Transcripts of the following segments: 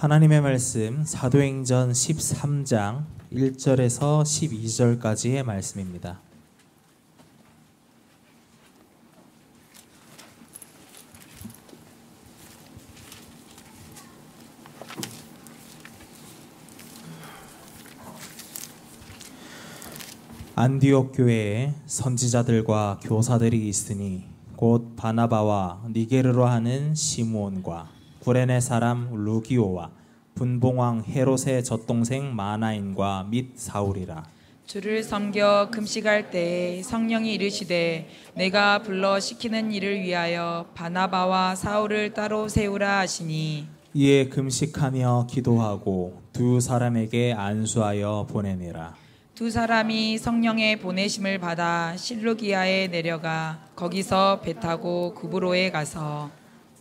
하나님의 말씀 사도행전 13장 1절에서 12절까지의 말씀입니다. 안디옥 교회에 선지자들과 교사들이 있으니 곧 바나바와 니게르로 하는 시므온과 구레네 사람 루기오와 분봉왕 헤롯의 젖동생 마나인과 및 사울이라. 주를 섬겨 금식할 때에 성령이 이르시되 내가 불러 시키는 일을 위하여 바나바와 사울을 따로 세우라 하시니 이에 금식하며 기도하고 두 사람에게 안수하여 보내니라. 두 사람이 성령의 보내심을 받아 실루기아에 내려가 거기서 배 타고 구브로에 가서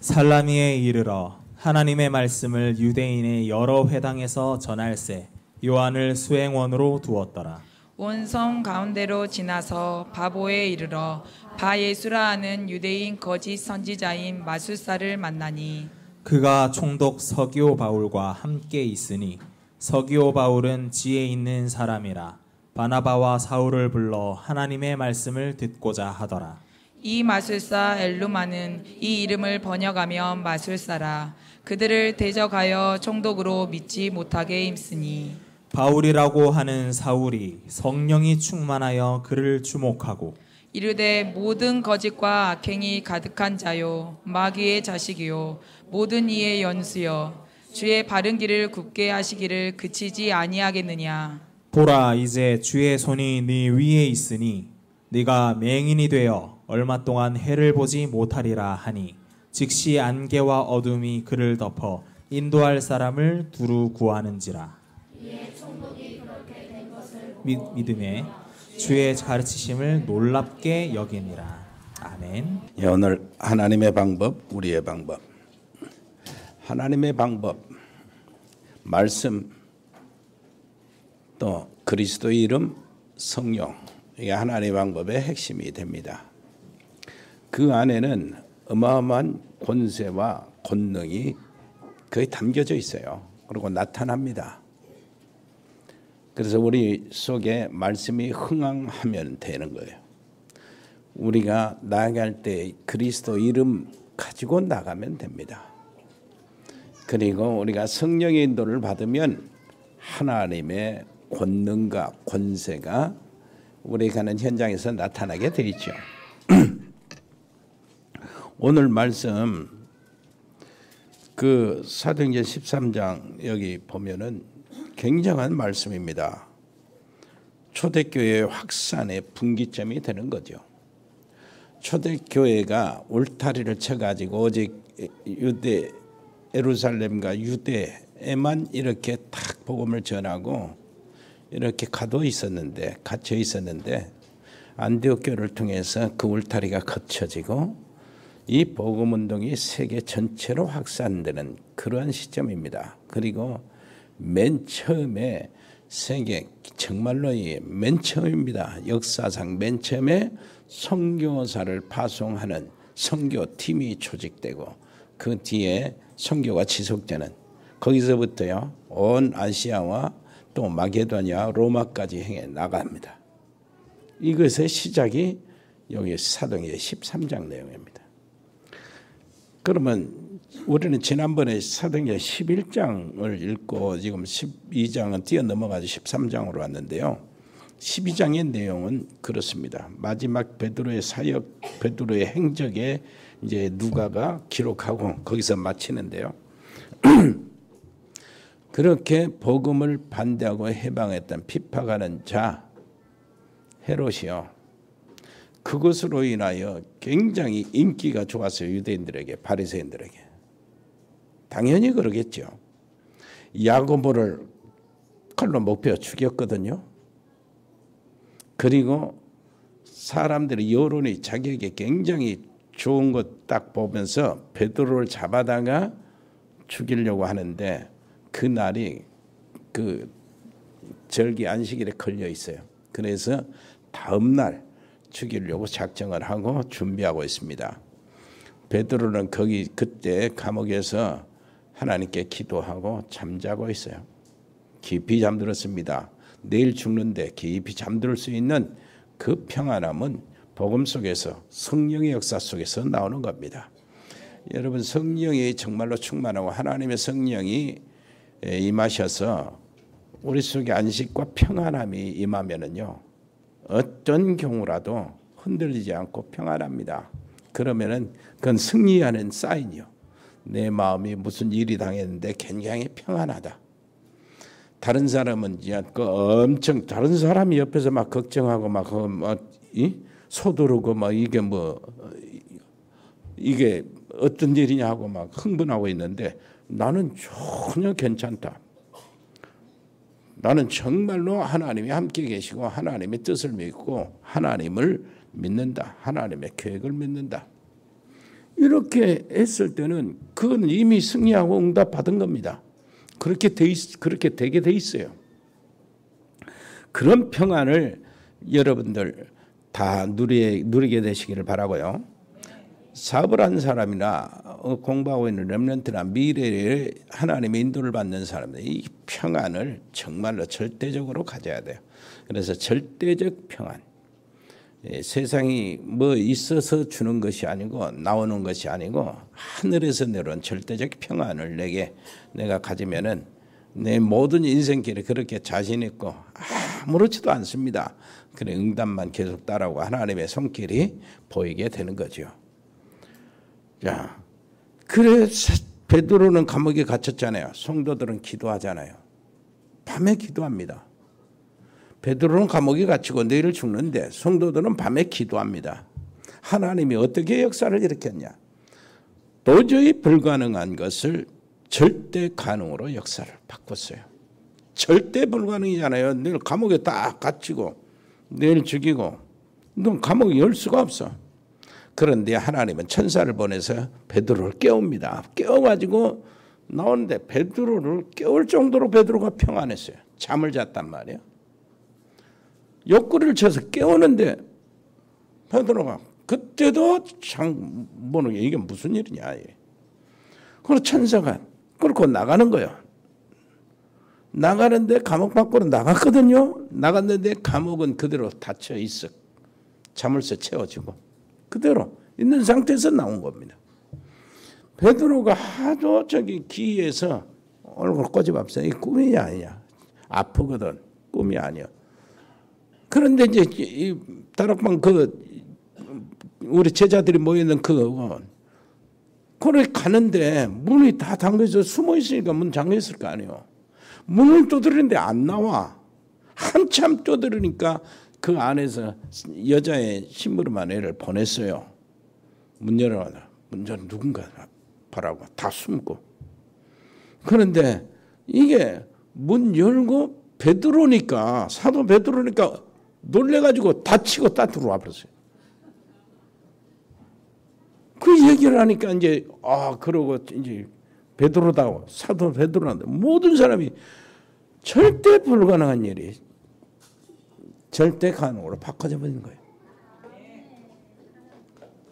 살라미에 이르러 하나님의 말씀을 유대인의 여러 회당에서 전할세 요한을 수행원으로 두었더라. 온 성 가운데로 지나서 바보에 이르러 바예수라 하는 유대인 거짓 선지자인 마술사를 만나니 그가 총독 서기오 바울과 함께 있으니 서기오 바울은 지혜 있는 사람이라 바나바와 사울을 불러 하나님의 말씀을 듣고자 하더라. 이 마술사 엘루마는 이 이름을 번역하면 마술사라. 그들을 대적하여 총독으로 믿지 못하게 힘쓰니 바울이라고 하는 사울이 성령이 충만하여 그를 주목하고 이르되 모든 거짓과 악행이 가득한 자요 마귀의 자식이요 모든 이의 연수여 주의 바른 길을 굽게 하시기를 그치지 아니하겠느냐. 보라, 이제 주의 손이 네 위에 있으니 네가 맹인이 되어 얼마 동안 해를 보지 못하리라 하니 즉시 안개와 어둠이 그를 덮어 인도할 사람을 두루 구하는지라. 믿음에 주의 가르치심을 놀랍게 여기니라. 아멘. 예, 오늘 하나님의 방법, 우리의 방법. 하나님의 방법, 말씀, 또 그리스도의 이름, 성령, 이게 하나님의 방법의 핵심이 됩니다. 그 안에는 어마어마한 권세와 권능이 거의 담겨져 있어요. 그리고 나타납니다. 그래서 우리 속에 말씀이 흥황하면 되는 거예요. 우리가 나아갈 때 그리스도 이름 가지고 나가면 됩니다. 그리고 우리가 성령의 인도를 받으면 하나님의 권능과 권세가 우리가 가는 현장에서 나타나게 되어 있죠. 오늘 말씀 그 사도행전 13장 여기 보면은 굉장한 말씀입니다. 초대교회의 확산의 분기점이 되는 거죠. 초대교회가 울타리를 쳐가지고 오직 유대, 예루살렘과 유대에만 이렇게 탁 복음을 전하고 이렇게 갇혀 있었는데 안디옥 교회를 통해서 그 울타리가 걷혀지고 이 복음 운동이 세계 전체로 확산되는 그러한 시점입니다. 그리고 맨 처음에 세계 정말로 맨 처음입니다. 역사상 맨 처음에 선교사를 파송하는 선교팀이 조직되고 그 뒤에 선교가 지속되는 거기서부터요 온 아시아와 또 마게도니아 로마까지 행해 나갑니다. 이것의 시작이 여기 사도행전 13장 내용입니다. 그러면 우리는 지난번에 사도행전 11장을 읽고 지금 12장은 뛰어넘어가지고 13장으로 왔는데요. 12장의 내용은 그렇습니다. 마지막 베드로의 사역, 베드로의 행적에 이제 누가가 기록하고 거기서 마치는데요. 그렇게 복음을 반대하고 해방했던 비판하는 자 헤롯이요. 그것으로 인하여 굉장히 인기가 좋았어요. 유대인들에게, 바리새인들에게. 당연히 그러겠죠. 야고보를 칼로 목베어 죽였거든요. 그리고 사람들의 여론이 자기에게 굉장히 좋은 것 딱 보면서 베드로를 잡아다가 죽이려고 하는데 그날이 그 절기 안식일에 걸려 있어요. 그래서 다음 날 죽이려고 작정을 하고 준비하고 있습니다. 베드로는 거기 그때 감옥에서 하나님께 기도하고 잠자고 있어요. 깊이 잠들었습니다. 내일 죽는데 깊이 잠들 수 있는 그 평안함은 복음 속에서 성령의 역사 속에서 나오는 겁니다. 여러분 성령이 정말로 충만하고 하나님의 성령이 임하셔서 우리 속에 안식과 평안함이 임하면은요 어떤 경우라도 흔들리지 않고 평안합니다. 그러면은 그건 승리하는 사인이요. 내 마음이 무슨 일이 당했는데 굉장히 평안하다. 다른 사람은 그 엄청 다른 사람이 옆에서 막 걱정하고 막 소두르고 막 이게 어떤 일이냐 하고 막 흥분하고 있는데 나는 전혀 괜찮다. 나는 정말로 하나님이 함께 계시고 하나님의 뜻을 믿고 하나님을 믿는다. 하나님의 계획을 믿는다. 이렇게 했을 때는 그건 이미 승리하고 응답받은 겁니다. 그렇게 되게 돼 있어요. 그런 평안을 여러분들 다 누리게 되시기를 바라고요. 사업을 하는 사람이나 공부하고 있는 렘넌트나 미래에 하나님의 인도를 받는 사람들 이 평안을 정말로 절대적으로 가져야 돼요. 그래서 절대적 평안. 세상이 뭐 있어서 주는 것이 아니고 나오는 것이 아니고 하늘에서 내려온 절대적 평안을 내가 가지면은 내 모든 인생길에 그렇게 자신 있고 아무렇지도 않습니다. 그래 응답만 계속 따라오고 하나님의 손길이 보이게 되는 거죠. 자, 그래 베드로는 감옥에 갇혔잖아요. 성도들은 기도하잖아요. 밤에 기도합니다. 베드로는 감옥에 갇히고 내일 죽는데 성도들은 밤에 기도합니다. 하나님이 어떻게 역사를 일으켰냐? 도저히 불가능한 것을 절대 가능으로 역사를 바꿨어요. 절대 불가능이잖아요. 내일 감옥에 딱 갇히고 내일 죽이고 넌 감옥에 열 수가 없어. 그런데 하나님은 천사를 보내서 베드로를 깨웁니다. 깨워가지고 나오는데 베드로를 깨울 정도로 베드로가 평안했어요. 잠을 잤단 말이에요. 옆구리를 쳐서 깨우는데 베드로가 그때도 참 뭐는 이게 무슨 일이냐. 그래서 천사가 끌고 나가는 거예요. 나가는데 감옥 밖으로 나갔거든요. 나갔는데 감옥은 그대로 닫혀 있어. 자물쇠 채워지고 그대로 있는 상태에서 나온 겁니다. 베드로가 하도 저기 기에서 얼굴 꼬집었어요. 이 꿈이 아니냐. 아프거든. 꿈이 아니야. 그런데 이제 이 다락방 우리 제자들이 모여있는 그걸 가는데 문이 다 잠겨서 숨어 있으니까 문 잠겨 있을 거 아니에요. 문을 두드리는데 안 나와. 한참 두드리니까 그 안에서 여자의 심부름한 애를 보냈어요. 문 열어라. 문 열어 누군가 바라고 다 숨고. 그런데 이게 문 열고 베드로니까 사도 베드로니까 놀래가지고 다치고 딱 들어와 버렸어요. 그 얘기를 하니까 이제 그러고 이제 베드로다 사도 베드로한테 모든 사람이 절대 불가능한 일이 절대 가능으로 바꿔져 버린 거예요.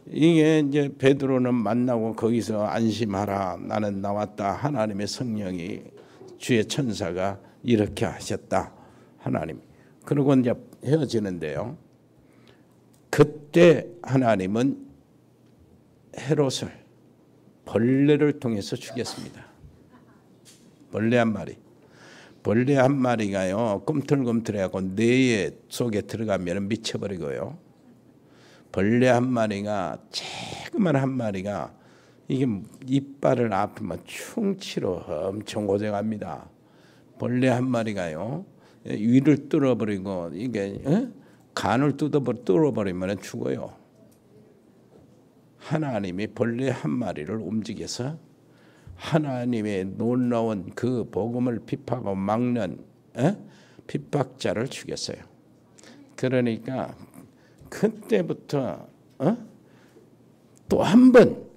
이게 이제 베드로는 만나고 거기서 안심하라. 나는 나왔다. 하나님의 성령이 주의 천사가 이렇게 하셨다. 하나님. 그리고 이제 헤어지는데요. 그때 하나님은 헤롯을 벌레를 통해서 죽였습니다. 벌레 한 마리. 벌레 한 마리가요. 꿈틀꿈틀해갖고 뇌 속에 들어가면 미쳐버리고요. 벌레 한 마리가 조그만 한 마리가 이게 이빨을 아프면 충치로 엄청 고생합니다. 벌레 한 마리가요. 위를 뚫어버리고 이게 간을 뚫어버리면 죽어요. 하나님이 벌레 한 마리를 움직여서 하나님의 놀라운 그 복음을 핍박하고 막는 핍박자를 죽였어요. 그러니까 그때부터 또 한 번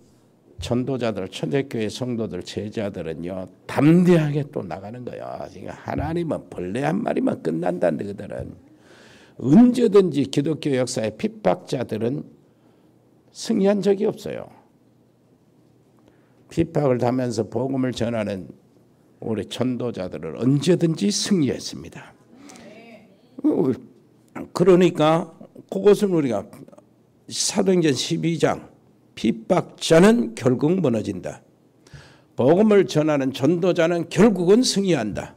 전도자들, 초대교회 성도들, 제자들은요 담대하게 또 나가는 거예요. 그러니까 하나님은 벌레 한 마리만 끝난다는데 그들은 언제든지 기독교 역사의 핍박자들은 승리한 적이 없어요. 핍박을 당하면서 복음을 전하는 우리 전도자들을 언제든지 승리했습니다. 그러니까 그것은 우리가 사도행전 12장 핍박자는 결국 무너진다. 복음을 전하는 전도자는 결국은 승리한다.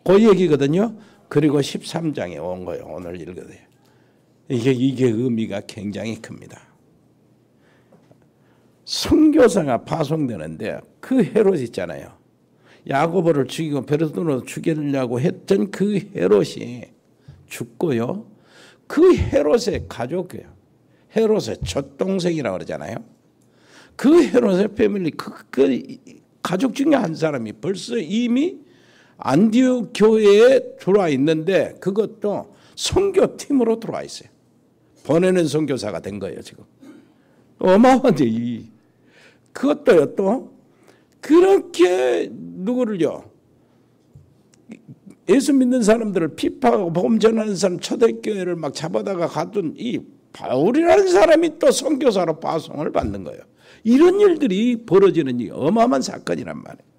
그 얘기거든요. 그리고 13장에 온 거예요. 오늘 읽어도요. 이게 의미가 굉장히 큽니다. 선교사가 파송되는데 그 헤롯 있잖아요. 야고보를 죽이고 베르도로 죽이려고 했던 그 헤롯이 죽고요. 그 헤롯의 가족이에요. 헤롯의 젖동생이라고 그러잖아요. 그 헤롯의 패밀리 그 가족 중에 한 사람이 벌써 이미 안디옥 교회에 들어와 있는데 그것도 선교팀으로 들어와 있어요. 보내는 선교사가 된 거예요 지금. 어마어마하죠. 그것도요 또 그렇게 누구를요 예수 믿는 사람들을 핍박하고 복음 전하는 사람 초대교회를 막 잡아다가 가둔 이 바울이라는 사람이 또 선교사로 파송을 받는 거예요. 이런 일들이 벌어지는 이 어마어마한 사건이란 말이에요.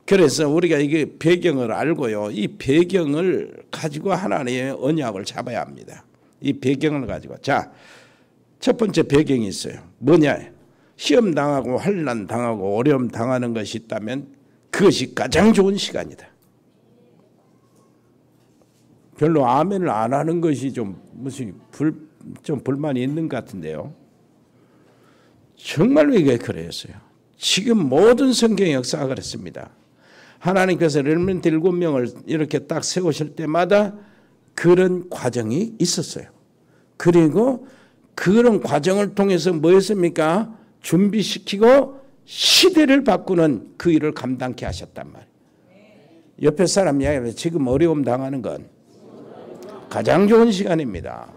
그래서 우리가 이게 배경을 알고요. 이 배경을 가지고 하나님의 언약을 잡아야 합니다. 이 배경을 가지고. 자, 첫 번째 배경이 있어요. 뭐냐? 시험 당하고 환난 당하고 어려움 당하는 것이 있다면 그것이 가장 좋은 시간이다. 별로 아멘을 안 하는 것이 좀 무슨 좀 불만이 있는 것 같은데요. 정말로 이게 그랬어요. 지금 모든 성경 역사가 그랬습니다. 하나님께서 렘넌트 7명을 이렇게 딱 세우실 때마다 그런 과정이 있었어요. 그리고 그런 과정을 통해서 뭐 했습니까? 준비시키고 시대를 바꾸는 그 일을 감당케 하셨단 말이에요. 옆에 사람 이야기하면 지금 어려움 당하는 건 가장 좋은 시간입니다.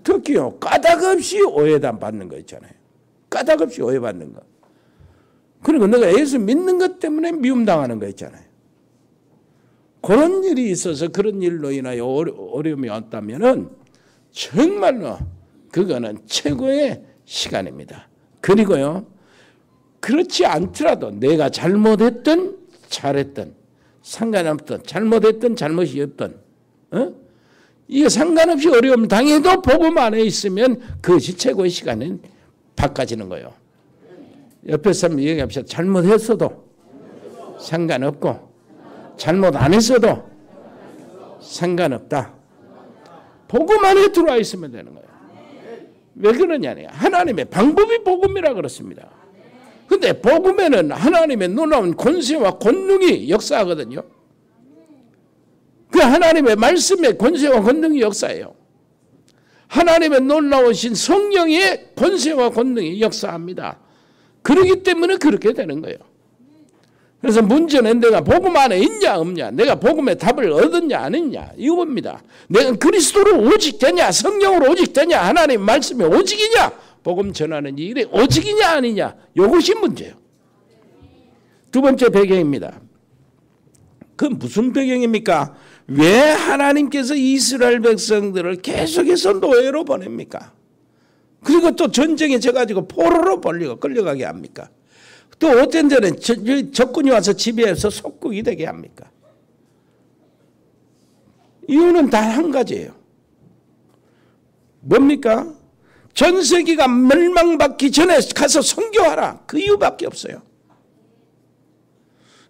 특히요 까닭없이 오해담 받는 거 있잖아요. 까닭없이 오해받는 거. 그리고 내가 예수 믿는 것 때문에 미움당하는 거 있잖아요. 그런 일이 있어서 그런 일로 인하여 어려움이 왔다면은 정말로 그거는 최고의 시간입니다. 그리고요 그렇지 않더라도 내가 잘못했든 잘했든 상관없든 잘못했든 잘못이 없든 이게 상관없이 어려움 당해도 복음 안에 있으면 그것이 최고의 시간은 바꿔지는 거예요. 옆에 사람 얘기합시다. 잘못했어도 상관없고 잘못 안 했어도 상관없다. 복음 안에 들어와 있으면 되는 거예요. 왜 그러냐니 하나님의 방법이 복음이라 그렇습니다. 그런데 복음에는 하나님의 놀라운 권세와 권능이 역사하거든요. 그 하나님의 말씀의 권세와 권능이 역사해요. 하나님의 놀라우신 성령의 권세와 권능이 역사합니다. 그렇기 때문에 그렇게 되는 거예요. 그래서 문제는 내가 복음 안에 있냐 없냐, 내가 복음의 답을 얻었냐 안 했냐 이겁니다. 내가 그리스도로 오직 되냐, 성령으로 오직 되냐, 하나님 말씀에 오직이냐, 복음 전하는 이 일에 오직이냐 아니냐, 이것이 문제예요. 두 번째 배경입니다. 그 무슨 배경입니까? 왜 하나님께서 이스라엘 백성들을 계속해서 노예로 보냅니까? 그리고 또 전쟁에 져가지고 포로로 끌려가게 합니까? 또 어떤 데는 적군이 와서 지배해서 속국이 되게 합니까? 이유는 단 한 가지예요. 뭡니까? 전 세계가 멸망받기 전에 가서 선교하라. 그 이유밖에 없어요.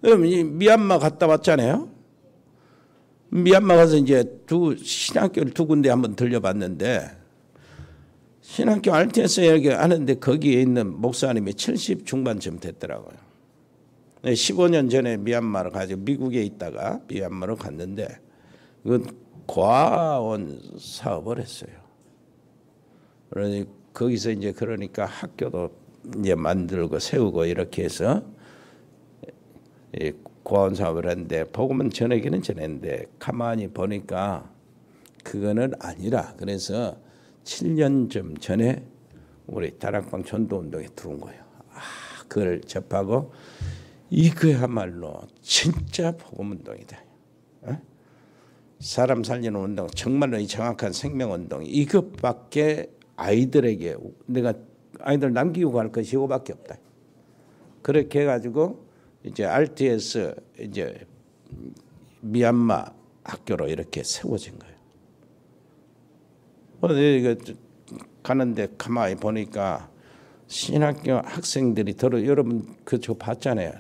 미얀마 갔다 왔잖아요. 미얀마 가서 이제 신학교를 2군데 한번 들려봤는데 신학교 RTS 이렇게 하는데 거기에 있는 목사님이 70 중반쯤 됐더라고요. 15년 전에 미얀마를 가지고 미국에 있다가 미얀마로 갔는데 그 과원 사업을 했어요. 그러니 거기서 이제 그러니까 학교도 이제 만들고 세우고 이렇게 해서 과원 사업을 했는데 복음은 전하기는 전했는데 가만히 보니까 그거는 아니라 그래서 7년쯤 전에 우리 다락방 전도운동에 들어온 거예요. 그걸 접하고 이거야말로 진짜 복음운동이다. 사람 살리는 운동, 정말로 이 정확한 생명운동, 이것밖에 아이들에게 내가 아이들 남기고 갈 것이 이거밖에 없다. 그렇게 해가지고 이제 RTS 이제 미얀마 학교로 이렇게 세워진 거예요. 어디 가는데 가만히 보니까 신학교 학생들이 여러분 그저 봤잖아요.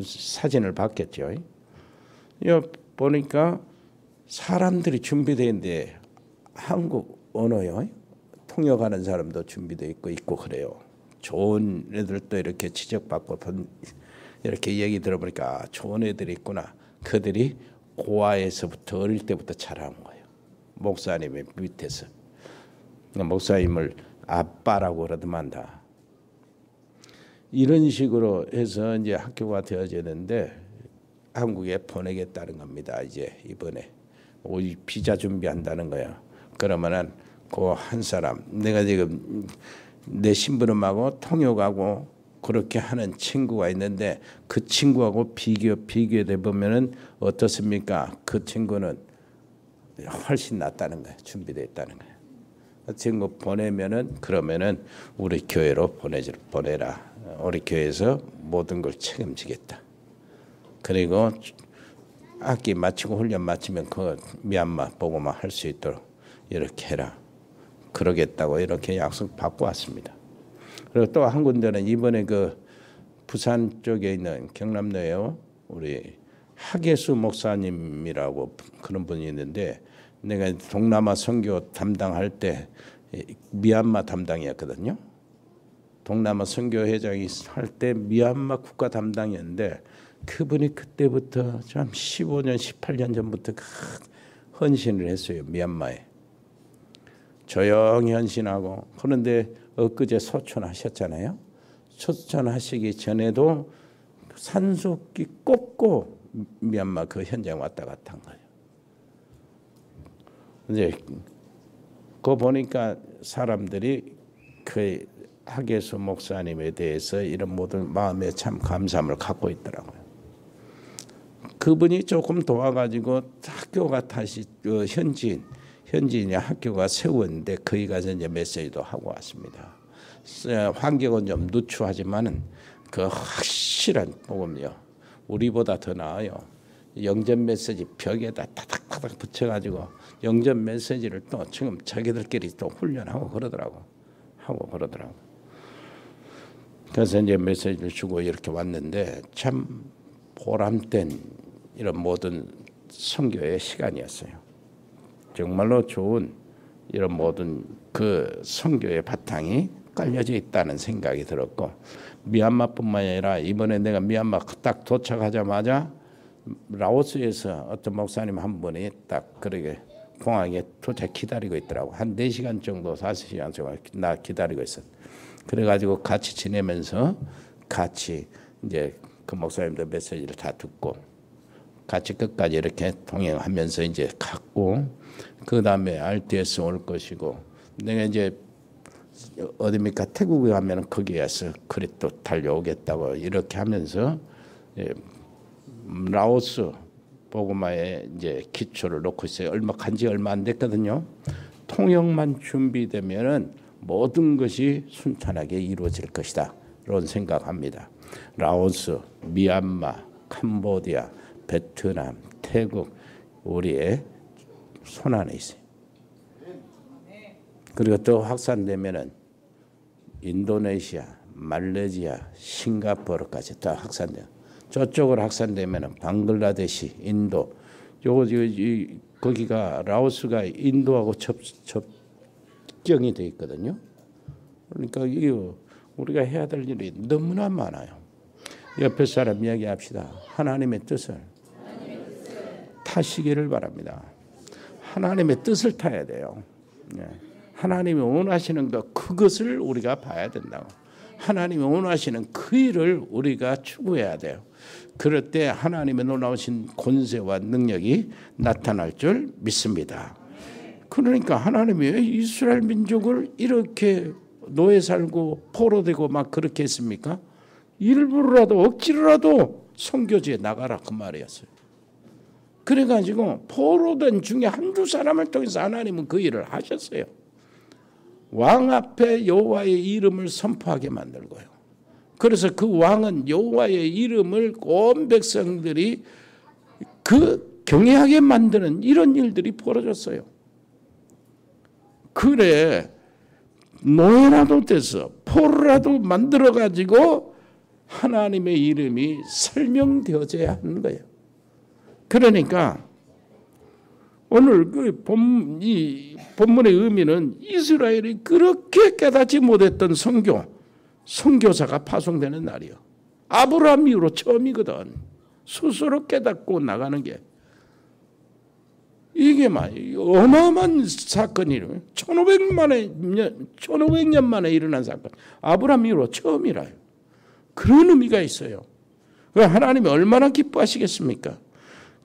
사진을 봤겠죠. 여 보니까 사람들이 준비되어 있는데 한국 언어요. 통역하는 사람도 준비되어 있고 그래요. 좋은 애들도 이렇게 지적받고 이렇게 얘기 들어보니까 좋은 애들이 있구나. 그들이 고아에서부터 어릴 때부터 자라온 거예요. 목사님의 밑에서. 목사님을 아빠라고 그러더만다. 이런 식으로 해서 이제 학교가 되어지는데 한국에 보내겠다는 겁니다. 이제 이번에 비자 준비한다는 거야. 그러면은 그 한 사람 내가 지금 내 심부름하고 통역하고 그렇게 하는 친구가 있는데 그 친구하고 비교돼 보면은 어떻습니까? 그 친구는 훨씬 낫다는 거예요. 준비되어 있다는 거예요. 그 친구 보내면은 그러면은 우리 교회로 보내라. 우리 교회에서 모든 걸 책임지겠다. 그리고 학기 마치고 훈련 마치면 그 미얀마 보고만 할 수 있도록 이렇게 해라. 그러겠다고 이렇게 약속 받고 왔습니다. 그리고 또 한 군데는 이번에 그 부산 쪽에 있는 경남도에요. 우리 하계수 목사님이라고 그런 분이 있는데 내가 동남아 선교 담당할 때 미얀마 담당이었거든요. 동남아 선교회장이 할 때 미얀마 국가 담당이었는데 그분이 그때부터 참 15년, 18년 전부터 헌신을 했어요. 미얀마에. 조용히 헌신하고 그런데 엊그제 소천하셨잖아요. 소천하시기 전에도 산소끼 꼽고 미얀마 그 현장 왔다 갔다 한 거예요. 이제 그거 보니까 사람들이 그 하계수 목사님에 대해서 이런 모든 마음에 참 감사함을 갖고 있더라고요. 그분이 조금 도와가지고 학교가 다시 현지인이 학교가 세웠는데 거기 가서 이제 메시지도 하고 왔습니다. 환경은 좀 누추하지만은 그 확실한 복음이요. 우리보다 더 나아요. 영전 메시지 벽에다 타닥타닥 붙여가지고 영전 메시지를 또 지금 자기들끼리 또 훈련하고 그러더라고. 그래서 이제 메시지를 주고 이렇게 왔는데 참 보람된 이런 모든 선교의 시간이었어요. 정말로 좋은 이런 모든 그 선교의 바탕이 깔려져 있다는 생각이 들었고 미얀마뿐만 아니라 이번에 내가 미얀마 딱 도착하자마자 라오스에서 어떤 목사님 한 분이 딱 그러게 공항에 도착 기다리고 있더라고. 한 4시간 정도 5시간 정도 나 기다리고 있었. 그래가지고 같이 지내면서 같이 이제 그 목사님들 메시지를 다 듣고 같이 끝까지 이렇게 동행하면서 이제 갔고 그 다음에 RTS 올 것이고 내가 이제 어디입니까 태국에 가면 거기에서 그리 또 달려오겠다고 이렇게 하면서 라오스 보고마에 이제 기초를 놓고 있어요. 간지 얼마 안 됐거든요. 통역만 준비되면은 모든 것이 순탄하게 이루어질 것이다. 이런 생각합니다. 라오스, 미얀마, 캄보디아, 베트남, 태국 우리의 손안에 있어요. 그리고 또 확산되면은 인도네시아, 말레이시아, 싱가포르까지 다 확산돼요. 저쪽으로 확산되면은 방글라데시, 인도, 거기가 라오스가 인도하고 접경이 돼 있거든요. 그러니까 이거 우리가 해야 될 일이 너무나 많아요. 옆에 사람 이야기합시다. 하나님의 뜻을 타시기를 바랍니다. 하나님의 뜻을 타야 돼요. 하나님이 원하시는 것 그것을 우리가 봐야 된다고. 하나님이 원하시는 그 일을 우리가 추구해야 돼요. 그럴 때 하나님의 놀라우신 권세와 능력이 나타날 줄 믿습니다. 그러니까 하나님이 왜 이스라엘 민족을 이렇게 노예 살고 포로되고 막 그렇게 했습니까? 일부러라도 억지로라도 선교지에 나가라 그 말이었어요. 그래가지고 포로된 중에 한두 사람을 통해서 하나님은 그 일을 하셨어요. 왕 앞에 여호와의 이름을 선포하게 만들고요. 그래서 그 왕은 여호와의 이름을 온 백성들이 그 경외하게 만드는 이런 일들이 벌어졌어요. 그래 노예라도 돼서 포로라도 만들어가지고 하나님의 이름이 설명되어져야 하는 거예요. 그러니까 오늘 이 본문의 의미는 이스라엘이 그렇게 깨닫지 못했던 선교사가 파송되는 날이요. 아브라함 이후로 처음이거든. 스스로 깨닫고 나가는 게. 이게 어마어마한 사건이에요. 1500년 만에 일어난 사건. 아브라함 이후로 처음이라요. 그런 의미가 있어요. 하나님이 얼마나 기뻐하시겠습니까?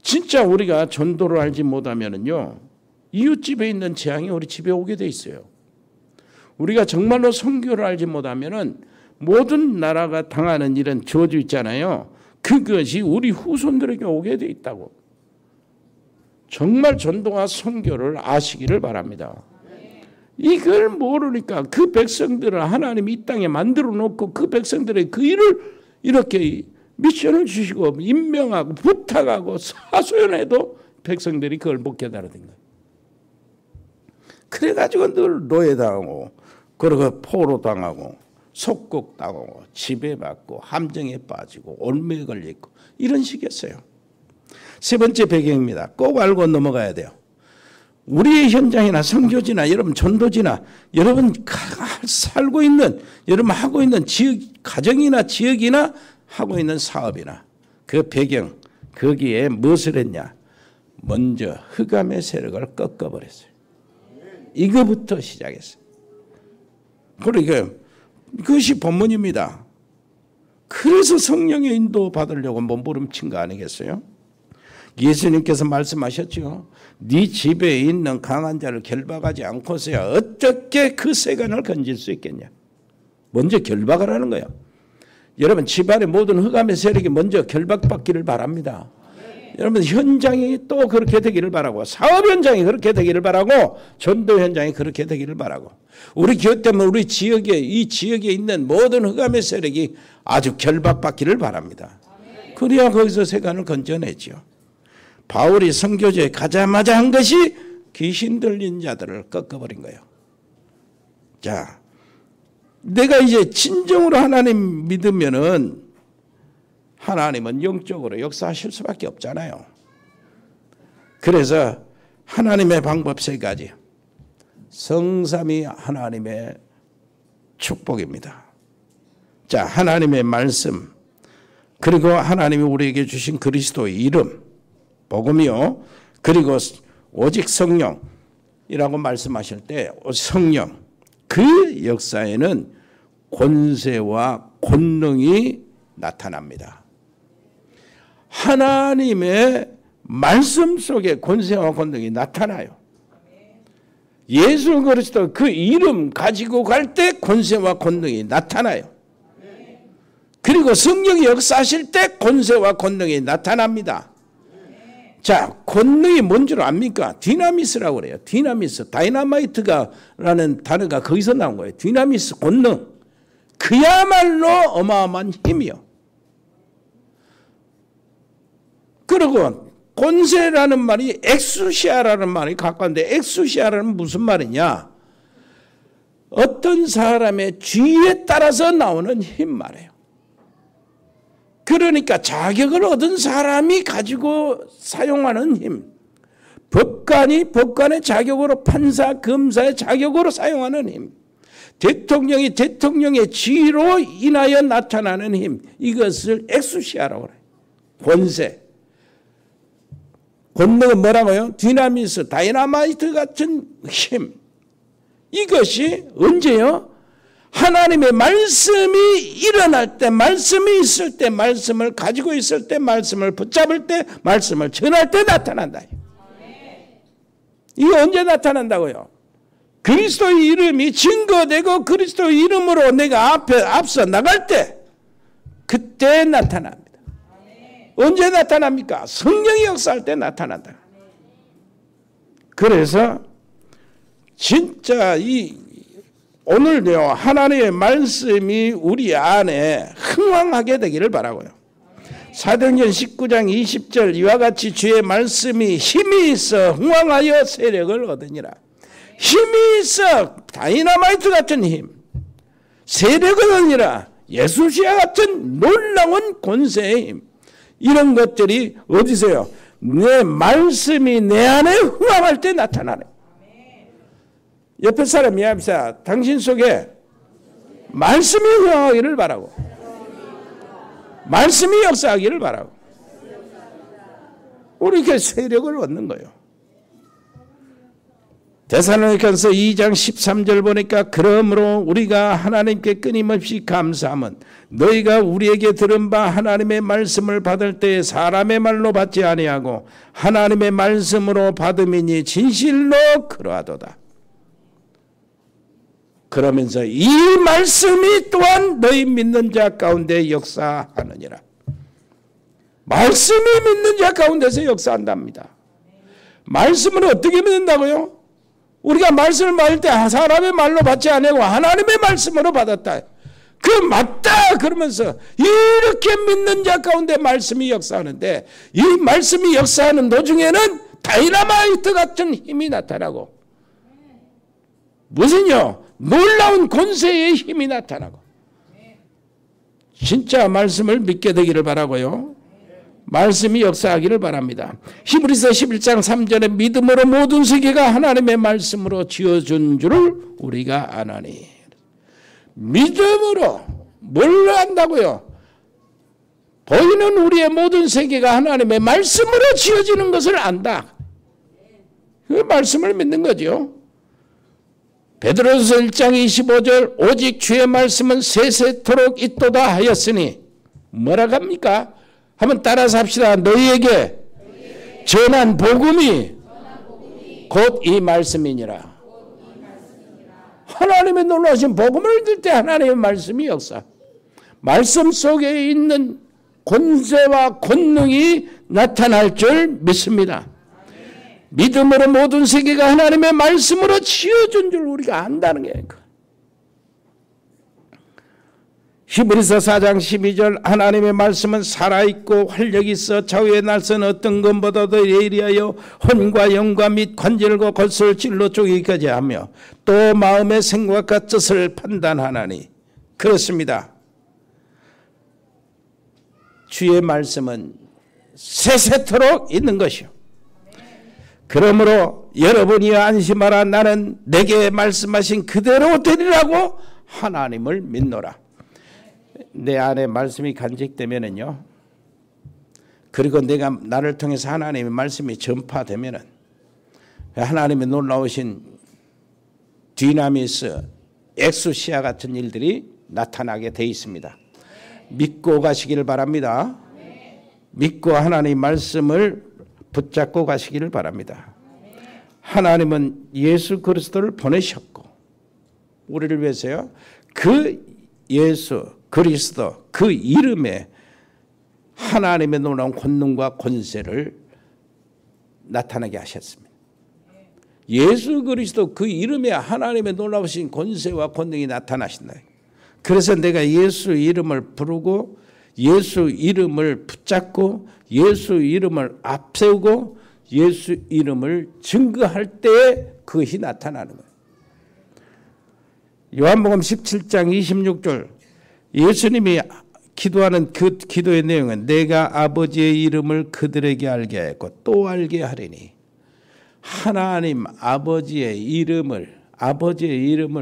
진짜 우리가 전도를 알지 못하면요, 이웃집에 있는 재앙이 우리 집에 오게 돼 있어요. 우리가 정말로 선교를 알지 못하면은 모든 나라가 당하는 이런 저주 있잖아요. 그것이 우리 후손들에게 오게 돼 있다고. 정말 전도와 선교를 아시기를 바랍니다. 이걸 모르니까 그 백성들을 하나님이 이 땅에 만들어 놓고 그 백성들의 그 일을 이렇게 미션을 주시고 임명하고 부탁하고 사소연해도 백성들이 그걸 못 깨달아든 거예요. 그래가지고 늘 노예당하고 그리고 포로당하고 속국당하고 지배받고 함정에 빠지고 올매에 걸려있고 이런 식이었어요. 세 번째 배경입니다. 꼭 알고 넘어가야 돼요. 우리의 현장이나 선교지나 여러분 전도지나 여러분 살고 있는 여러분 하고 있는 지역 가정이나 지역이나 하고 있는 사업이나 그 배경 거기에 무엇을 했냐? 먼저 흑암의 세력을 꺾어버렸어요. 이거부터 시작했어요. 그러니까 그것이 본문입니다. 그래서 성령의 인도 받으려고 몸부림친 거 아니겠어요? 예수님께서 말씀하셨죠. 네 집에 있는 강한 자를 결박하지 않고서야 어떻게 그 세간을 건질 수 있겠냐. 먼저 결박을 하는 거예요. 여러분 집안의 모든 흑암의 세력이 먼저 결박받기를 바랍니다. 여러분 현장이 또 그렇게 되기를 바라고 사업 현장이 그렇게 되기를 바라고 전도 현장이 그렇게 되기를 바라고 우리 교회 때문에 우리 지역에 이 지역에 있는 모든 흑암의 세력이 아주 결박받기를 바랍니다. 그래야 거기서 세간을 건져내죠. 바울이 선교지에 가자마자 한 것이 귀신 들린 자들을 꺾어버린 거예요. 자, 내가 이제 진정으로 하나님 믿으면은 하나님은 영적으로 역사하실 수밖에 없잖아요. 그래서 하나님의 방법 세 가지. 성삼위 하나님의 축복입니다. 자, 하나님의 말씀, 그리고 하나님이 우리에게 주신 그리스도의 이름, 복음이요. 그리고 오직 성령이라고 말씀하실 때 성령, 그 역사에는 권세와 권능이 나타납니다. 하나님의 말씀 속에 권세와 권능이 나타나요. 예수 그리스도 그 이름 가지고 갈 때 권세와 권능이 나타나요. 그리고 성령이 역사하실 때 권세와 권능이 나타납니다. 자, 권능이 뭔 줄 압니까? 디나미스라고 그래요. 디나미스, 다이너마이트라는 단어가 거기서 나온 거예요. 디나미스, 권능. 그야말로 어마어마한 힘이요. 그리고 권세라는 말이 엑수시아라는 말이 가까운데 엑수시아라는 무슨 말이냐? 어떤 사람의 주의에 따라서 나오는 힘 말이에요. 그러니까 자격을 얻은 사람이 가지고 사용하는 힘. 법관이 법관의 자격으로 판사, 검사의 자격으로 사용하는 힘. 대통령이 대통령의 지위로 인하여 나타나는 힘. 이것을 엑수시아라고 그래요. 권세. 권능은 뭐라고요? 디나미스, 다이너마이트 같은 힘. 이것이 언제요? 하나님의 말씀이 일어날 때, 말씀이 있을 때, 말씀을 가지고 있을 때, 말씀을 붙잡을 때, 말씀을 전할 때 나타난다. 이게 언제 나타난다고요? 그리스도의 이름이 증거되고 그리스도의 이름으로 내가 앞서 나갈 때 그때 나타납니다. 언제 나타납니까? 성령이 역사할 때 나타난다. 그래서 진짜 이 오늘요 하나님의 말씀이 우리 안에 흥왕하게 되기를 바라고요. 사도행전 19장 20절 이와 같이 주의 말씀이 힘이 있어 흥왕하여 세력을 얻으니라. 힘이 있어 다이너마이트 같은 힘, 세력을 얻으니라. 예수시와 같은 놀라운 권세의 힘, 이런 것들이 어디서요? 내 말씀이 내 안에 흥왕할 때 나타나네. 옆에 사람 이야기합시다. 당신 속에 말씀이 흥왕하기를 바라고, 말씀이 역사하기를 바라고. 우리 이렇게 세력을 얻는 거예요. 데살로니가서 2장 13절 보니까 그러므로 우리가 하나님께 끊임없이 감사함은 너희가 우리에게 들은 바 하나님의 말씀을 받을 때 사람의 말로 받지 아니하고 하나님의 말씀으로 받음이니 진실로 그러하도다. 그러면서 이 말씀이 또한 너희 믿는 자 가운데 역사하느니라. 말씀이 믿는 자 가운데서 역사한답니다. 말씀을 어떻게 믿는다고요? 우리가 말씀을 받을 때 사람의 말로 받지 않고 하나님의 말씀으로 받았다. 그 맞다 그러면서 이렇게 믿는 자 가운데 말씀이 역사하는데, 이 말씀이 역사하는 도중에는 다이너마이트 같은 힘이 나타나고, 무슨요? 놀라운 권세의 힘이 나타나고. 진짜 말씀을 믿게 되기를 바라고요. 말씀이 역사하기를 바랍니다. 히브리서 11장 3절에 믿음으로 모든 세계가 하나님의 말씀으로 지어준 줄을 우리가 아나니. 믿음으로 뭘 한다고요? 보이는 우리의 모든 세계가 하나님의 말씀으로 지어지는 것을 안다. 그 말씀을 믿는 거죠. 베드로서 1장 25절 오직 주의 말씀은 세세토록 있도다 하였으니 뭐라고 합니까? 한번 따라서 합시다. 너희에게 전한 복음이 곧 이 말씀이니라. 하나님의 놀라신 복음을 들 때 하나님의 말씀이 역사. 말씀 속에 있는 권세와 권능이 나타날 줄 믿습니다. 믿음으로 모든 세계가 하나님의 말씀으로 지어준 줄 우리가 안다는 게. 히브리서 4장 12절 하나님의 말씀은 살아있고 활력이 있어 좌우의 날선 어떤 것보다도 예리하여 혼과 영과 및 관절과 골수를 찔러 쪼개기까지 하며 또 마음의 생각과 뜻을 판단하나니. 그렇습니다. 주의 말씀은 세세토록 있는 것이요. 그러므로 여러분이 안심하라. 나는 내게 말씀하신 그대로 되리라고 하나님을 믿노라. 내 안에 말씀이 간직되면은요, 그리고 내가 나를 통해서 하나님의 말씀이 전파되면은 하나님의 놀라우신 디나미스, 엑소시아 같은 일들이 나타나게 돼 있습니다. 믿고 가시기를 바랍니다. 믿고 하나님의 말씀을 붙잡고 가시기를 바랍니다. 하나님은 예수 그리스도를 보내셨고 우리를 위해서요, 그 예수 그리스도 그 이름에 하나님의 놀라운 권능과 권세를 나타나게 하셨습니다. 예수 그리스도 그 이름에 하나님의 놀라우신 권세와 권능이 나타나신다. 그래서 내가 예수 이름을 부르고 예수 이름을 붙잡고 예수 이름을 앞세우고 예수 이름을 증거할 때에 그것이 나타나는 거예요. 요한복음 17장 26절 예수님이 기도하는 그 기도의 내용은 내가 아버지의 이름을 그들에게 알게 하였고 또 알게 하리니. 하나님 아버지의 이름을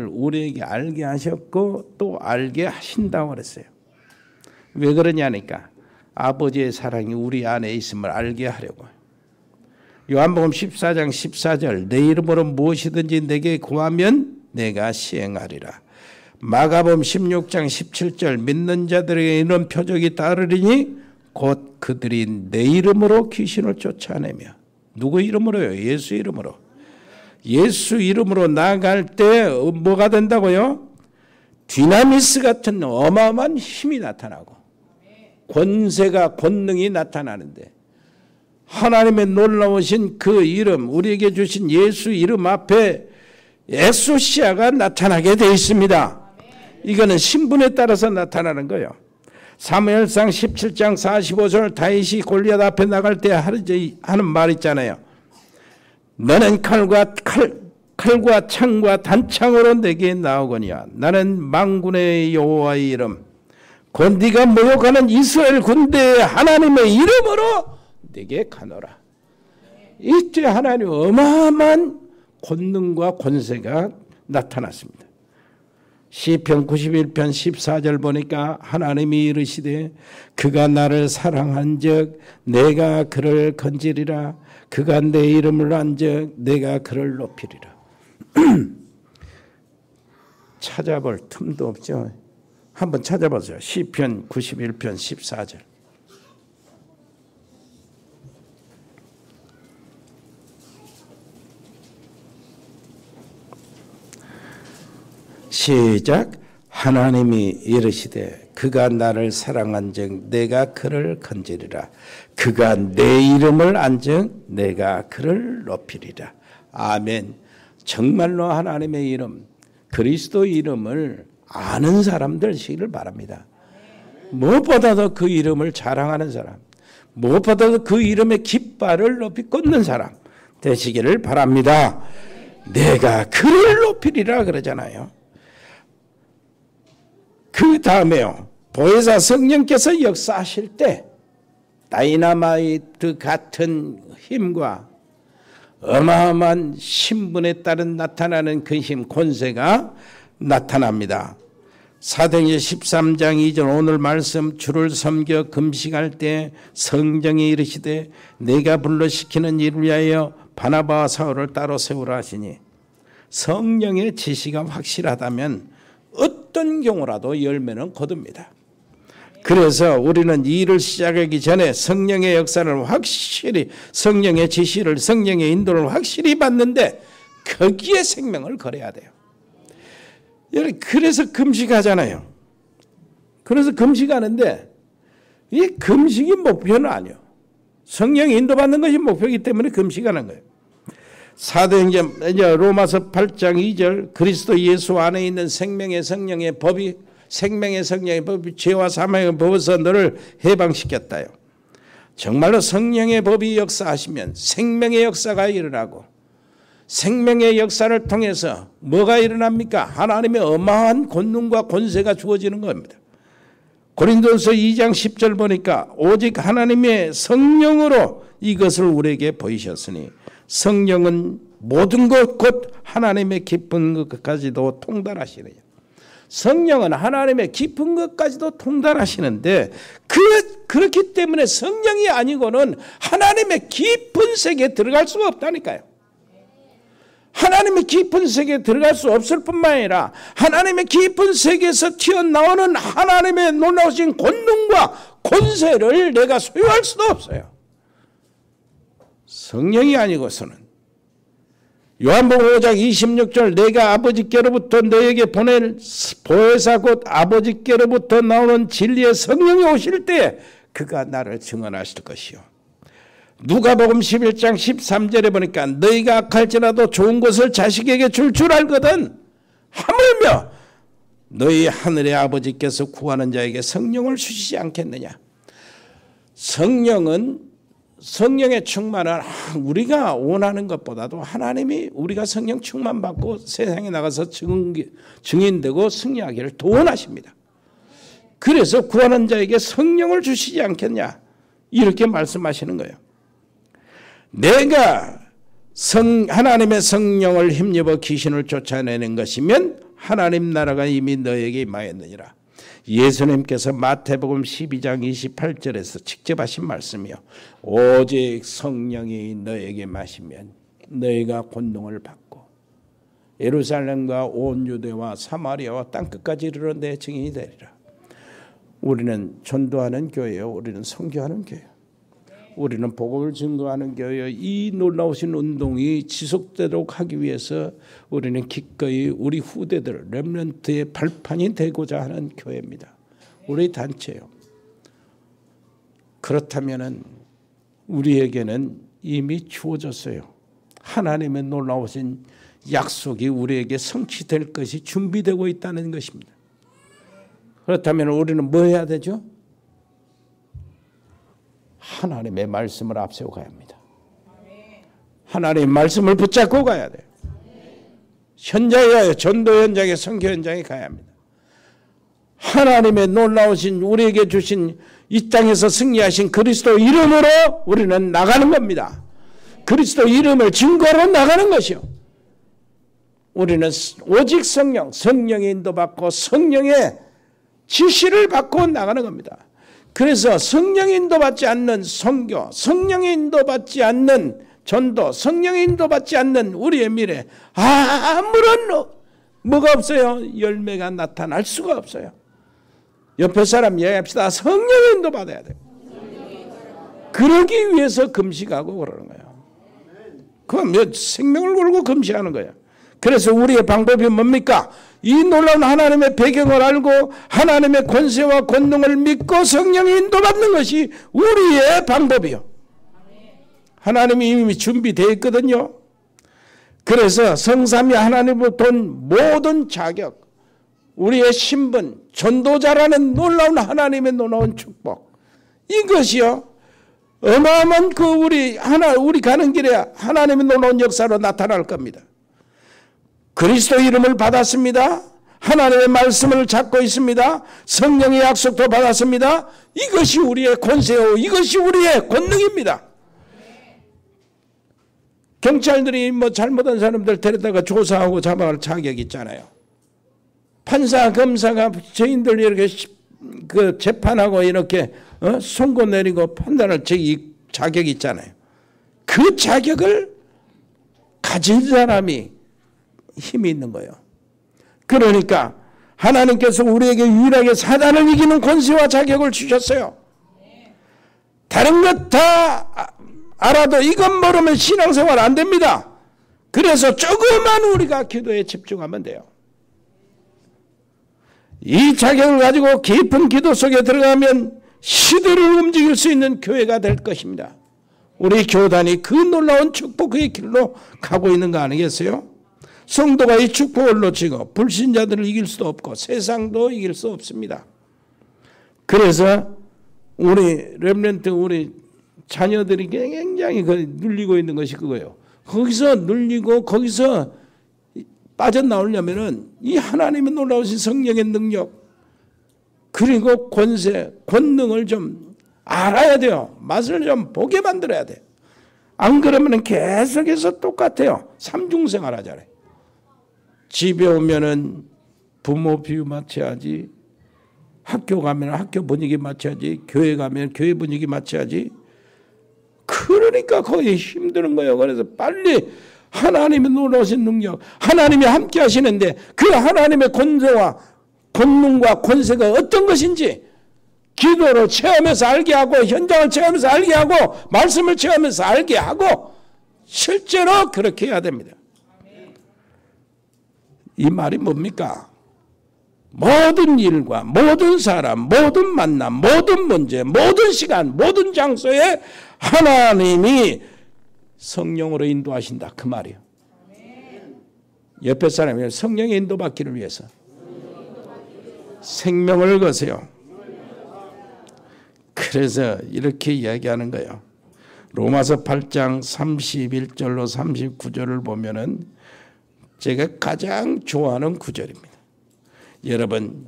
우리에게 알게 하셨고 또 알게 하신다고 그랬어요. 왜 그러냐니까 아버지의 사랑이 우리 안에 있음을 알게 하려고. 요한복음 14장 14절 내 이름으로 무엇이든지 내게 구하면 내가 시행하리라. 마가복음 16장 17절 믿는 자들에게 이런 표적이 따르리니 곧 그들이 내 이름으로 귀신을 쫓아내며. 누구 이름으로요? 예수 이름으로. 예수 이름으로 나아갈 때 뭐가 된다고요? 디나미스 같은 어마어마한 힘이 나타나고 권세가 권능이 나타나는데, 하나님의 놀라우신 그 이름, 우리에게 주신 예수 이름 앞에 엑소시아가 나타나게 되어 있습니다. 이거는 신분에 따라서 나타나는 거예요. 사무엘상 17장 45절 다윗이 골리앗 앞에 나갈 때 하는 말 있잖아요. 너는 칼과 창과 단창으로 내게 나오거니와 나는 만군의 여호와의 이름 곧 네가 모욕하는 이스라엘 군대의 하나님의 이름으로 내게 가노라. 이때 하나님 어마어마한 권능과 권세가 나타났습니다. 시편 91편 14절 보니까 하나님이 이르시되 그가 나를 사랑한즉 내가 그를 건지리라. 그가 내 이름을 안즉 내가 그를 높이리라. 찾아볼 틈도 없죠. 한번 찾아보세요. 시편 91편 14절. 시작. 하나님이 이르시되 그가 나를 사랑한즉 내가 그를 건지리라. 그가 내 이름을 안즉 내가 그를 높이리라. 아멘. 정말로 하나님의 이름, 그리스도 이름을 아는 사람들 되시기를 바랍니다. 무엇보다도 그 이름을 자랑하는 사람, 무엇보다도 그 이름의 깃발을 높이 꽂는 사람 되시기를 바랍니다. 내가 그를 높이리라 그러잖아요. 그 다음에요. 보혜사 성령께서 역사하실 때 다이나마이트 같은 힘과 어마어마한 신분에 따른 나타나는 그 힘, 권세가 나타납니다. 사도행전 13장 2절 오늘 말씀 주를 섬겨 금식할 때 성령이 이르시되 내가 불러시키는 일을 위하여 바나바와 사울을 따로 세우라 하시니 성령의 지시가 확실하다면 어떤 경우라도 열매는 거둡니다. 그래서 우리는 이 일을 시작하기 전에 성령의 역사를 확실히 성령의 지시를 성령의 인도를 확실히 받는데 거기에 생명을 걸어야 돼요. 그래서 금식하잖아요. 그래서 금식하는데 이 금식이 목표는 아니에요. 성령의 인도받는 것이 목표이기 때문에 금식하는 거예요. 사도행전 로마서 8장 2절 그리스도 예수 안에 있는 생명의 성령의 법이 죄와 사망의 법에서 너를 해방시켰다요. 정말로 성령의 법이 역사하시면 생명의 역사가 일어나고 생명의 역사를 통해서 뭐가 일어납니까? 하나님의 어마어마한 권능과 권세가 주어지는 겁니다. 고린도서 2장 10절 보니까 오직 하나님의 성령으로 이것을 우리에게 보이셨으니 성령은 모든 것 곧 하나님의 깊은 것까지도 통달하시느냐. 성령은 하나님의 깊은 것까지도 통달하시는데 그렇기 때문에 성령이 아니고는 하나님의 깊은 세계에 들어갈 수가 없다니까요. 하나님의 깊은 세계에 들어갈 수 없을 뿐만 아니라 하나님의 깊은 세계에서 튀어나오는 하나님의 놀라우신 권능과 권세를 내가 소유할 수도 없어요. 성령이 아니고서는. 요한복음 5장 26절 내가 아버지께로부터 너에게 보낼 보혜사 곧 아버지께로부터 나오는 진리의 성령이 오실 때 그가 나를 증언하실 것이요. 누가복음 11장 13절에 보니까 너희가 악할지라도 좋은 것을 자식에게 줄 알거든 하물며 너희 하늘의 아버지께서 구하는 자에게 성령을 주시지 않겠느냐. 성령의 충만은 우리가 원하는 것보다도 하나님이 우리가 성령 충만받고 세상에 나가서 증인되고 승리하기를 더 원하십니다. 그래서 구하는 자에게 성령을 주시지 않겠냐 이렇게 말씀하시는 거예요. 내가 하나님의 성령을 힘입어 귀신을 쫓아내는 것이면 하나님 나라가 이미 너에게 임하였느니라. 예수님께서 마태복음 12장 28절에서 직접 하신 말씀이요. 오직 성령이 너에게 마시면 너희가 권능을 받고 예루살렘과 온 유대와 사마리아와 땅끝까지 이르러 내 증인이 되리라. 우리는 전도하는 교회요. 우리는 선교하는 교회요. 우리는 복음을 증거하는 교회요. 이 놀라우신 운동이 지속되도록 하기 위해서 우리는 기꺼이 우리 후대들 렘넌트의 발판이 되고자 하는 교회입니다. 우리 단체요. 그렇다면은 우리에게는 이미 주어졌어요. 하나님의 놀라우신 약속이 우리에게 성취될 것이 준비되고 있다는 것입니다. 그렇다면 우리는 뭐 해야 되죠? 하나님의 말씀을 앞세워 가야 합니다. 하나님의 말씀을 붙잡고 가야 돼요. 현장에 가요. 전도 현장에, 선교 현장에 가야 합니다. 하나님의 놀라우신 우리에게 주신 이 땅에서 승리하신 그리스도 이름으로 우리는 나가는 겁니다. 그리스도 이름을 증거로 나가는 것이요. 우리는 오직 성령의 인도받고 성령의 지시를 받고 나가는 겁니다. 그래서 성령의 인도받지 않는 선교, 성령의 인도받지 않는 전도, 성령의 인도받지 않는 우리의 미래, 아무런 뭐가 없어요. 열매가 나타날 수가 없어요. 옆에 사람 이야기합시다. 성령의 인도받아야 돼요. 그러기 위해서 금식하고 그러는 거예요. 그럼 생명을 걸고 금식하는 거예요. 그래서 우리의 방법이 뭡니까? 이 놀라운 하나님의 배경을 알고 하나님의 권세와 권능을 믿고 성령의 인도받는 것이 우리의 방법이요. 하나님이 이미 준비되어 있거든요. 그래서 성삼위 하나님으로 돈 모든 자격, 우리의 신분, 전도자라는 놀라운 하나님의 놀라운 축복, 이것이요 어마어마한 우리 가는 길에 하나님의 놀라운 역사로 나타날 겁니다. 그리스도 이름을 받았습니다. 하나님의 말씀을 잡고 있습니다. 성령의 약속도 받았습니다. 이것이 우리의 권세요, 이것이 우리의 권능입니다. 경찰들이 잘못한 사람들 데려다가 조사하고 잡아갈 자격이 있잖아요. 판사, 검사가 죄인들 이렇게 재판하고 이렇게 선고 내리고 판단할 자격이 있잖아요. 그 자격을 가진 사람이 힘이 있는 거예요. 그러니까 하나님께서 우리에게 유일하게 사단을 이기는 권세와 자격을 주셨어요. 다른 것 다 알아도 이것 모르면 신앙생활 안 됩니다. 그래서 조금만 우리가 기도에 집중하면 돼요. 이 자격을 가지고 깊은 기도 속에 들어가면 시대를 움직일 수 있는 교회가 될 것입니다. 우리 교단이 그 놀라운 축복의 길로 가고 있는 거 아니겠어요? 성도가 이 축복을 놓치고 불신자들을 이길 수도 없고 세상도 이길 수 없습니다. 그래서 우리 렘넌트, 우리 자녀들이 굉장히 눌리고 있는 것이 그거예요. 거기서 눌리고 거기서 빠져나오려면은 이 하나님의 놀라우신 성령의 능력, 그리고 권세, 권능을 좀 알아야 돼요. 맛을 좀 보게 만들어야 돼. 안 그러면 계속해서 똑같아요. 삼중생활 하잖아요. 집에 오면은 부모 비유 맞춰야지, 학교 가면 학교 분위기 맞춰야지, 교회 가면 교회 분위기 맞춰야지. 그러니까 거의 힘드는 거예요. 그래서 빨리 하나님의 놀라우신 능력, 하나님이 함께 하시는데 그 하나님의 권세와 권능과 권세가 어떤 것인지 기도로 체험해서 알게 하고, 현장을 체험해서 알게 하고, 말씀을 체험해서 알게 하고, 실제로 그렇게 해야 됩니다. 이 말이 뭡니까? 모든 일과 모든 사람, 모든 만남, 모든 문제, 모든 시간, 모든 장소에 하나님이 성령으로 인도하신다, 그 말이에요. 옆에 사람이 성령의 인도받기를 위해서 생명을 거세요. 그래서 이렇게 이야기하는 거예요. 로마서 8장 31절로 39절을 보면은 제가 가장 좋아하는 구절입니다. 여러분,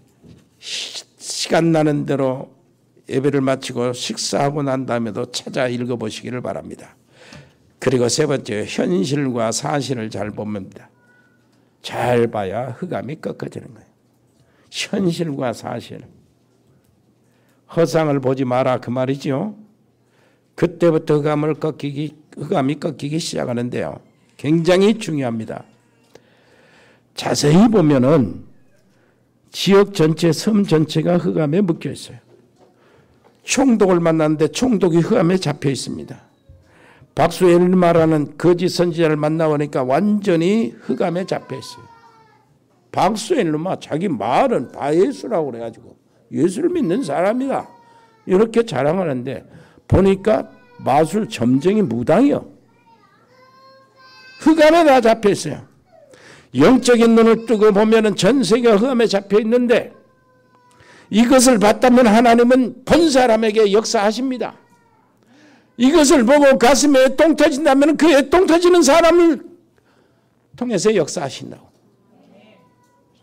시간 나는 대로 예배를 마치고 식사하고 난 다음에도 찾아 읽어보시기를 바랍니다. 그리고 세 번째, 현실과 사실을 잘 봅니다. 잘 봐야 흑암이 꺾어지는 거예요. 현실과 사실. 허상을 보지 마라, 그 말이죠. 그때부터 흑암이 꺾이기 시작하는데요. 굉장히 중요합니다. 자세히 보면은 지역 전체, 섬 전체가 흑암에 묶여 있어요. 총독을 만났는데 총독이 흑암에 잡혀 있습니다. 박수엘마라는 거짓 선지자를 만나보니까 완전히 흑암에 잡혀 있어요. 박수엘마 자기 말은 바예수라고 그래가지고 예수를 믿는 사람이다, 이렇게 자랑하는데 보니까 마술 점쟁이 무당이요. 흑암에 다 잡혀 있어요. 영적인 눈을 뜨고 보면은 전 세계가 흑암에 잡혀 있는데 이것을 봤다면 하나님은 본 사람에게 역사하십니다. 이것을 보고 가슴에 똥 터진다면 그 똥 터지는 사람을 통해서 역사하신다고.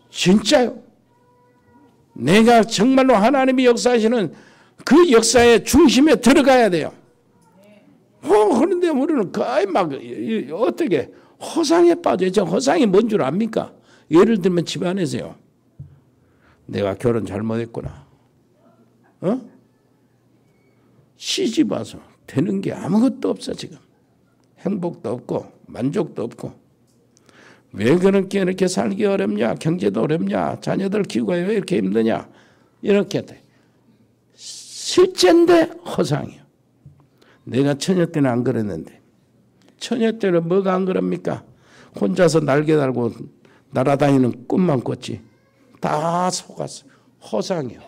진짜요. 내가 정말로 하나님이 역사하시는 그 역사의 중심에 들어가야 돼요. 그런데 우리는 거의 막 어떻게 허상에 빠져요. 저 허상이 뭔 줄 압니까? 예를 들면 집안에서요. 내가 결혼 잘못했구나. 시집 와서 되는 게 아무것도 없어 지금. 행복도 없고 만족도 없고. 왜 그렇게 이렇게 살기 어렵냐? 경제도 어렵냐? 자녀들 키우고 왜 이렇게 힘드냐? 이렇게 돼. 실제인데 허상이에요. 내가 처녀 때는 안 그랬는데. 처녀 때는 뭐가 안 그럽니까? 혼자서 날개 달고 날아다니는 꿈만 꿨지. 다 속았어. 허상이에요.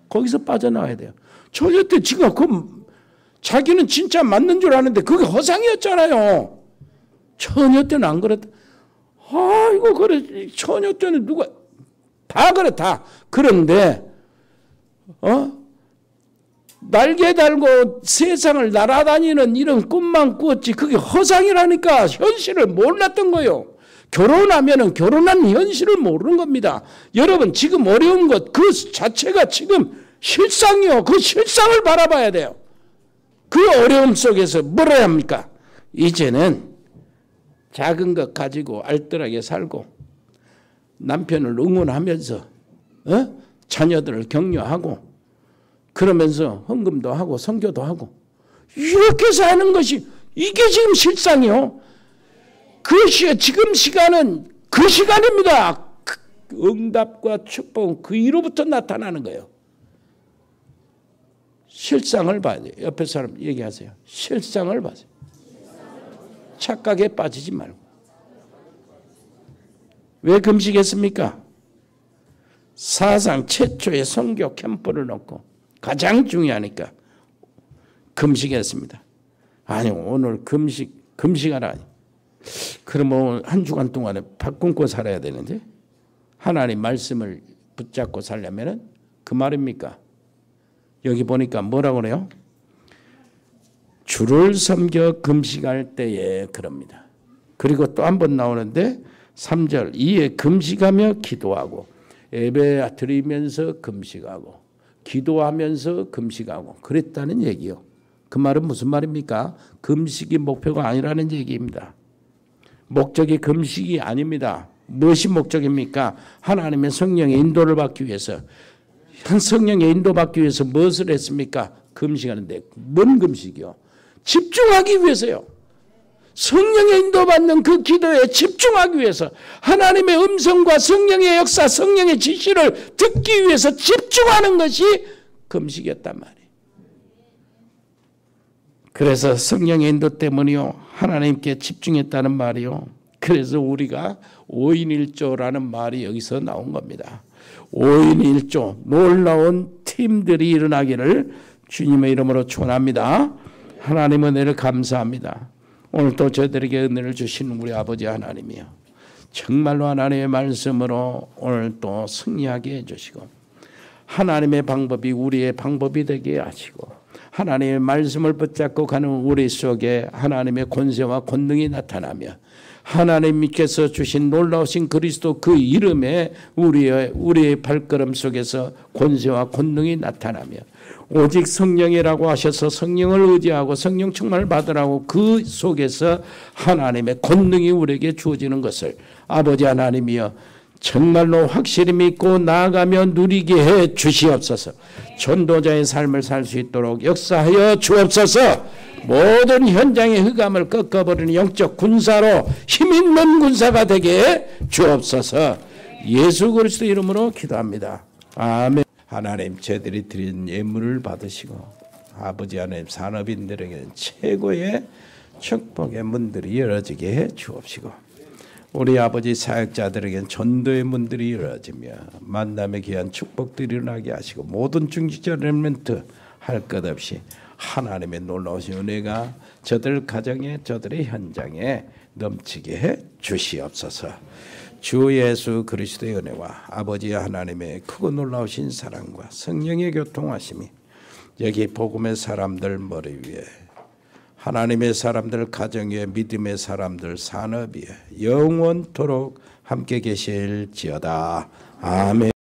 거기서 빠져나와야 돼요. 처녀 때 지가 자기는 진짜 맞는 줄 아는데 그게 허상이었잖아요. 처녀 때는 안 그랬다. 이거 그래. 처녀 때는 누가 다 그래 다. 그런데 날개 달고 세상을 날아다니는 이런 꿈만 꾸었지 그게 허상이라니까. 현실을 몰랐던 거예요. 결혼하면은 결혼한 현실을 모르는 겁니다. 여러분 지금 어려운 것 그 자체가 지금 실상이요. 그 실상을 바라봐야 돼요. 그 어려움 속에서 뭘 해야 합니까? 이제는 작은 것 가지고 알뜰하게 살고 남편을 응원하면서 자녀들을 격려하고 그러면서 헌금도 하고 선교도 하고 이렇게 사는 것이 이게 지금 실상이요. 지금 시간은 그 시간입니다. 응답과 축복은 그 이로부터 나타나는 거예요. 실상을 봐야 돼요. 옆에 사람 얘기하세요. 실상을 봐세요. 착각에 빠지지 말고. 왜 금식했습니까? 사상 최초의 선교 캠프를 놓고 가장 중요하니까 금식했습니다. 아니 오늘 금식하라. 그러면 한 주간 동안에 밥 굶고 살아야 되는데 하나님 말씀을 붙잡고 살려면은 그 말입니까? 여기 보니까 뭐라고 그래요? 주를 섬겨 금식할 때에 그럽니다. 그리고 또 한 번 나오는데 3절 이에 금식하며 기도하고 예배 드리면서 금식하고 기도하면서 금식하고 그랬다는 얘기요. 그 말은 무슨 말입니까? 금식이 목표가 아니라는 얘기입니다. 목적이 금식이 아닙니다. 무엇이 목적입니까? 하나님의 성령의 인도를 받기 위해서. 성령의 인도받기 위해서 무엇을 했습니까? 금식하는데. 뭔 금식이요? 집중하기 위해서요. 성령의 인도받는 그 기도에 집중하기 위해서 하나님의 음성과 성령의 역사, 성령의 지시를 듣기 위해서 집중하는 것이 금식이었단 말이에요. 그래서 성령의 인도 때문이요. 하나님께 집중했다는 말이요. 그래서 우리가 5인 1조라는 말이 여기서 나온 겁니다. 5인 1조 놀라운 팀들이 일어나기를 주님의 이름으로 축원합니다. 하나님의 은혜를 감사합니다. 오늘 또 저희들에게 은혜를 주시는 우리 아버지 하나님이요. 정말로 하나님의 말씀으로 오늘 또 승리하게 해주시고 하나님의 방법이 우리의 방법이 되게 하시고 하나님의 말씀을 붙잡고 가는 우리 속에 하나님의 권세와 권능이 나타나며 하나님께서 주신 놀라우신 그리스도 그 이름에 우리의 발걸음 속에서 권세와 권능이 나타나며 오직 성령이라고 하셔서 성령을 의지하고 성령 충만을 받으라고 그 속에서 하나님의 권능이 우리에게 주어지는 것을 아버지 하나님이여 정말로 확실히 믿고 나아가며 누리게 해 주시옵소서. 전도자의 삶을 살 수 있도록 역사하여 주옵소서. 모든 현장의 흑암을 꺾어버리는 영적 군사로 힘있는 군사가 되게 해 주옵소서. 예수 그리스도 이름으로 기도합니다. 아멘. 하나님 저희들이 드린 예물을 받으시고 아버지 하나님 산업인들에게는 최고의 축복의 문들이 열어지게 해 주옵시고 우리 아버지 사역자들에게는 전도의 문들이 열어지며 만남의 귀한 축복들이 일어나게 하시고 모든 중직자 렘넌트 할 것 없이 하나님의 놀라우신 은혜가 저들 가정에 저들의 현장에 넘치게 해 주시옵소서. 주 예수 그리스도의 은혜와 아버지 하나님의 크고 놀라우신 사랑과 성령의 교통하심이 여기 복음의 사람들 머리 위에, 하나님의 사람들 가정 위에, 믿음의 사람들 산업 위에 영원토록 함께 계실지어다. 아멘.